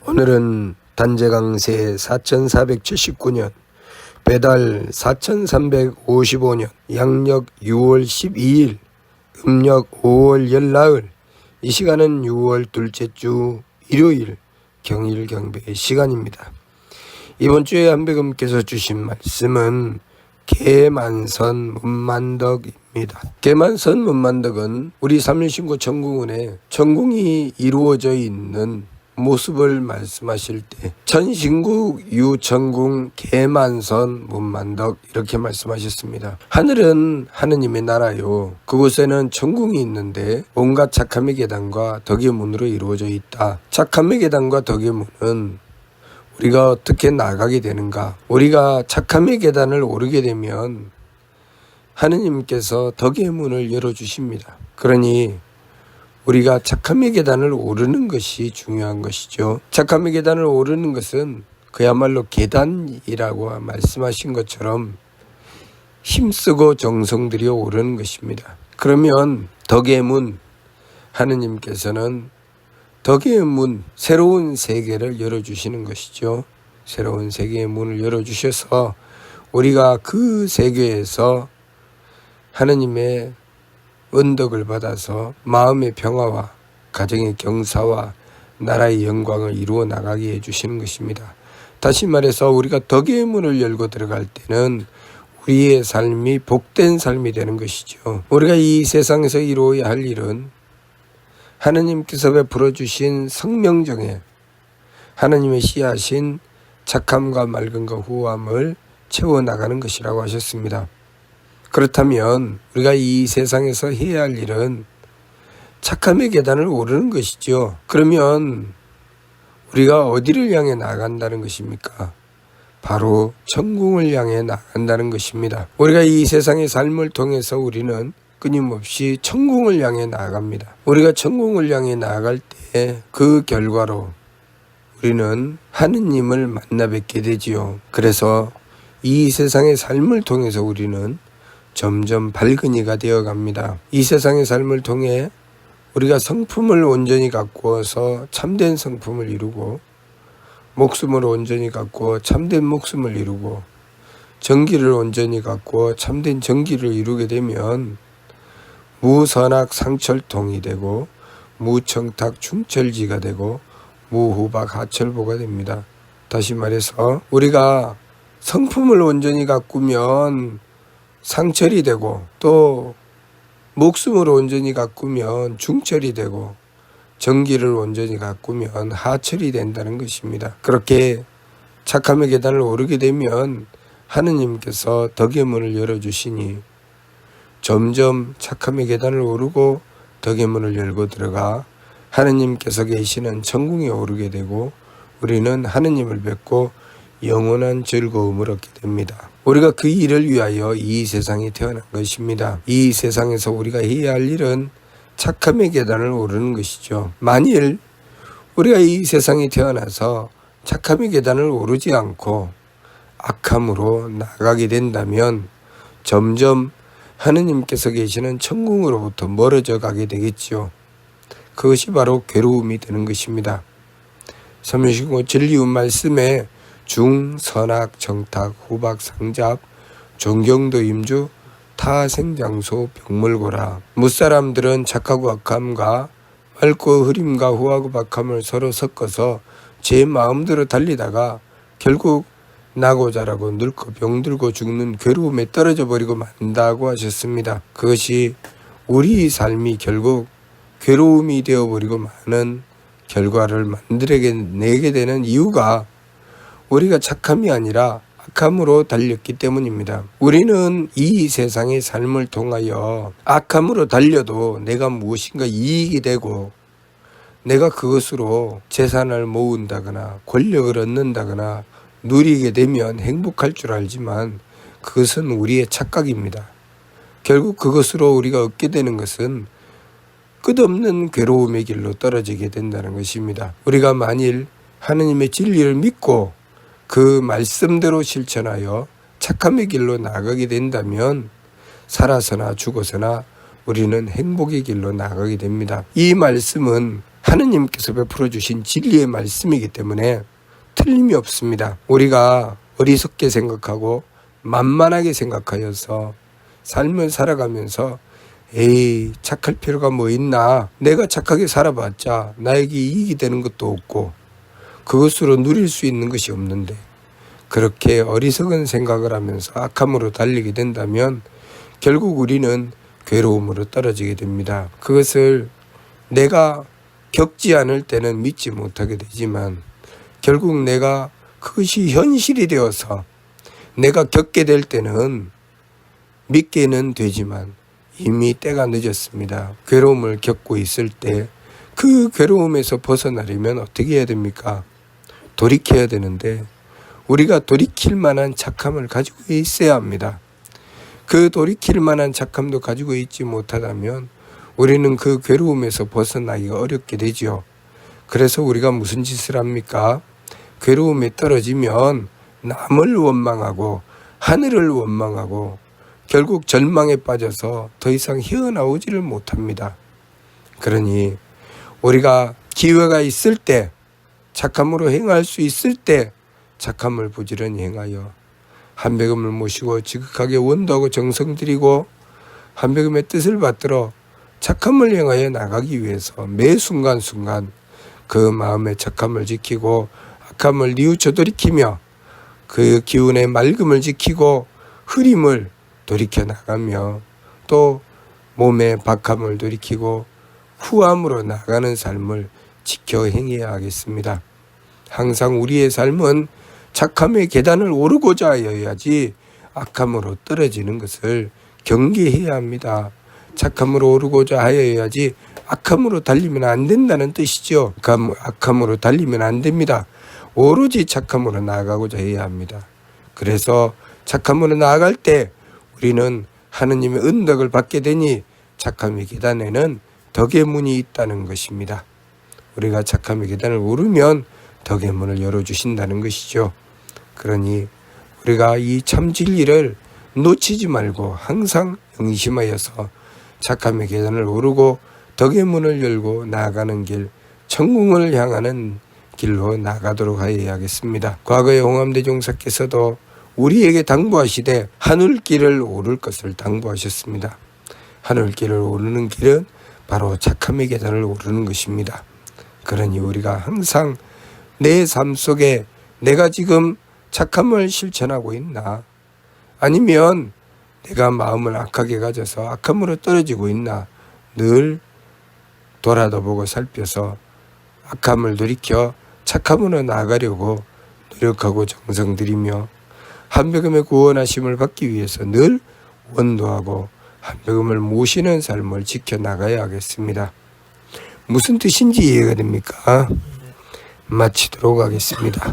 오늘은 단재강세 4479년 배달 4355년 양력 6월 12일 음력 5월 열나흘. 이 시간은 6월 둘째 주 일요일 경일 경배의 시간입니다. 이번 주에 한백음께서 주신 말씀은 계만선 문만덕입니다. 계만선 문만덕은 우리 삼일신고 천궁운에 천궁이 이루어져 있는 모습을 말씀하실 때 천신국 유천궁 계만선 문만덕 이렇게 말씀하셨습니다. 하늘은 하느님의 나라요, 그곳에는 천궁이 있는데 온갖 착함의 계단과 덕의 문으로 이루어져 있다. 착함의 계단과 덕의 문은 우리가 어떻게 나가게 되는가? 우리가 착함의 계단을 오르게 되면 하느님께서 덕의 문을 열어주십니다. 그러니 우리가 착함의 계단을 오르는 것이 중요한 것이죠. 착함의 계단을 오르는 것은 그야말로 계단이라고 말씀하신 것처럼 힘쓰고 정성 들여 오르는 것입니다. 그러면 덕의 문, 하느님께서는 덕의 문, 새로운 세계를 열어주시는 것이죠. 새로운 세계의 문을 열어주셔서 우리가 그 세계에서 하느님의 은덕을 받아서 마음의 평화와 가정의 경사와 나라의 영광을 이루어 나가게 해주시는 것입니다. 다시 말해서 우리가 덕의 문을 열고 들어갈 때는 우리의 삶이 복된 삶이 되는 것이죠. 우리가 이 세상에서 이루어야 할 일은 하느님께서 베풀어 주신 성명정에 하느님의 씨하신 착함과 맑음과 후함을 채워나가는 것이라고 하셨습니다. 그렇다면 우리가 이 세상에서 해야 할 일은 착함의 계단을 오르는 것이죠. 그러면 우리가 어디를 향해 나간다는 것입니까? 바로 천궁을 향해 나간다는 것입니다. 우리가 이 세상의 삶을 통해서 우리는 끊임없이 천궁을 향해 나아갑니다. 우리가 천궁을 향해 나아갈 때 그 결과로 우리는 하느님을 만나 뵙게 되지요. 그래서 이 세상의 삶을 통해서 우리는 점점 밝은 이가 되어 갑니다. 이 세상의 삶을 통해 우리가 성품을 온전히 가꾸어서 참된 성품을 이루고, 목숨을 온전히 가꾸어 참된 목숨을 이루고, 정기를 온전히 가꾸어 참된 정기를 이루게 되면 무선악 상철통이 되고 무청탁 충철지가 되고 무후박 하철보가 됩니다. 다시 말해서 우리가 성품을 온전히 가꾸면 상철이 되고, 또 목숨을 온전히 가꾸면 중철이 되고, 정기를 온전히 가꾸면 하철이 된다는 것입니다. 그렇게 착함의 계단을 오르게 되면 하느님께서 덕의 문을 열어주시니 점점 착함의 계단을 오르고 덕의 문을 열고 들어가 하느님께서 계시는 천궁에 오르게 되고 우리는 하느님을 뵙고 영원한 즐거움을 얻게 됩니다. 우리가 그 일을 위하여 이 세상에 태어난 것입니다. 이 세상에서 우리가 해야 할 일은 착함의 계단을 오르는 것이죠. 만일 우리가 이 세상에 태어나서 착함의 계단을 오르지 않고 악함으로 나가게 된다면 점점 하느님께서 계시는 천궁으로부터 멀어져 가게 되겠지요. 그것이 바로 괴로움이 되는 것입니다. 삼일신고 진리운 말씀에 중, 선악, 정탁, 후박, 상잡, 존경도 임주, 타생장소, 병물고라. 무사람들은 착하고 악함과 맑고 흐림과 후하고 박함을 서로 섞어서 제 마음대로 달리다가 결국 나고 자라고 늙고 병들고 죽는 괴로움에 떨어져 버리고 만다고 하셨습니다. 그것이 우리 삶이 결국 괴로움이 되어버리고 많은 결과를 만들어내게 되는 이유가 우리가 착함이 아니라 악함으로 달렸기 때문입니다. 우리는 이 세상의 삶을 통하여 악함으로 달려도 내가 무엇인가 이익이 되고 내가 그것으로 재산을 모은다거나 권력을 얻는다거나 누리게 되면 행복할 줄 알지만 그것은 우리의 착각입니다. 결국 그것으로 우리가 얻게 되는 것은 끝없는 괴로움의 길로 떨어지게 된다는 것입니다. 우리가 만일 하느님의 진리를 믿고 그 말씀대로 실천하여 착함의 길로 나가게 된다면 살아서나 죽어서나 우리는 행복의 길로 나가게 됩니다. 이 말씀은 하느님께서 베풀어 주신 진리의 말씀이기 때문에 틀림이 없습니다. 우리가 어리석게 생각하고 만만하게 생각하여서 삶을 살아가면서 에이, 착할 필요가 뭐 있나, 내가 착하게 살아봤자 나에게 이익이 되는 것도 없고 그것으로 누릴 수 있는 것이 없는데, 그렇게 어리석은 생각을 하면서 악함으로 달리게 된다면 결국 우리는 괴로움으로 떨어지게 됩니다. 그것을 내가 겪지 않을 때는 믿지 못하게 되지만 결국 내가 그것이 현실이 되어서 내가 겪게 될 때는 믿게는 되지만 이미 때가 늦었습니다. 괴로움을 겪고 있을 때 그 괴로움에서 벗어나려면 어떻게 해야 됩니까? 돌이켜야 되는데 우리가 돌이킬 만한 착함을 가지고 있어야 합니다. 그 돌이킬 만한 착함도 가지고 있지 못하다면 우리는 그 괴로움에서 벗어나기가 어렵게 되지요. 그래서 우리가 무슨 짓을 합니까? 괴로움에 떨어지면 남을 원망하고 하늘을 원망하고 결국 절망에 빠져서 더 이상 헤어나오지를 못합니다. 그러니 우리가 기회가 있을 때, 착함으로 행할 수 있을 때 착함을 부지런히 행하여 한배금을 모시고 지극하게 원도하고 정성 들이고 한배금의 뜻을 받들어 착함을 행하여 나가기 위해서 매 순간순간 그 마음의 착함을 지키고 악함을 뉘우쳐 돌이키며 그 기운의 맑음을 지키고 흐림을 돌이켜 나가며 또 몸의 박함을 돌이키고 후함으로 나가는 삶을 지켜 행해야 하겠습니다. 항상 우리의 삶은 착함의 계단을 오르고자 하여야지 악함으로 떨어지는 것을 경계해야 합니다. 착함으로 오르고자 하여야지 악함으로 달리면 안 된다는 뜻이죠. 악함으로 달리면 안 됩니다. 오로지 착함으로 나아가고자 해야 합니다. 그래서 착함으로 나아갈 때 우리는 하느님의 은덕을 받게 되니 착함의 계단에는 덕의 문이 있다는 것입니다. 우리가 착함의 계단을 오르면 덕의 문을 열어주신다는 것이죠. 그러니 우리가 이 참 진리를 놓치지 말고 항상 영심하여서 착함의 계단을 오르고 덕의 문을 열고 나아가는 길, 천궁을 향하는 길로 나가도록 하여야겠습니다. 과거의 홍암대종사께서도 우리에게 당부하시되 하늘길을 오를 것을 당부하셨습니다. 하늘길을 오르는 길은 바로 착함의 계단을 오르는 것입니다. 그러니 우리가 항상 내 삶 속에 내가 지금 착함을 실천하고 있나, 아니면 내가 마음을 악하게 가져서 악함으로 떨어지고 있나 늘 돌아다보고 살펴서 악함을 돌이켜 착함으로 나아가려고 노력하고 정성 들이며 한배금의 구원하심을 받기 위해서 늘 원도하고 한배금을 모시는 삶을 지켜나가야 하겠습니다. 무슨 뜻인지 이해가 됩니까? 마치도록 하겠습니다.